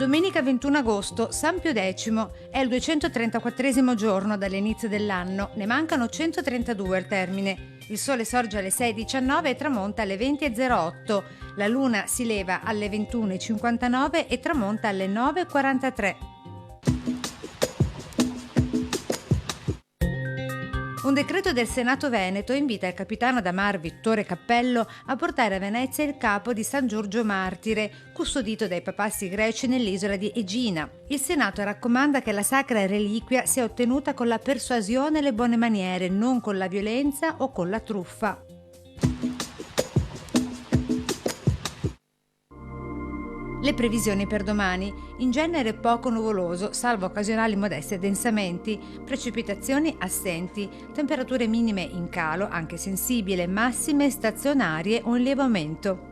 Domenica 21 agosto, San Pio X, è il 234esimo giorno dall'inizio dell'anno, ne mancano 132 al termine. Il sole sorge alle 6:19 e tramonta alle 20:08. La luna si leva alle 21:59 e tramonta alle 9:43. Un decreto del Senato Veneto invita il capitano da mar Vittore Cappello a portare a Venezia il capo di San Giorgio Martire, custodito dai papassi greci nell'isola di Egina. Il Senato raccomanda che la sacra reliquia sia ottenuta con la persuasione e le buone maniere, non con la violenza o con la truffa. Le previsioni per domani: in genere poco nuvoloso, salvo occasionali modesti addensamenti, precipitazioni assenti, temperature minime in calo, anche sensibile, massime stazionarie o in lieve aumento.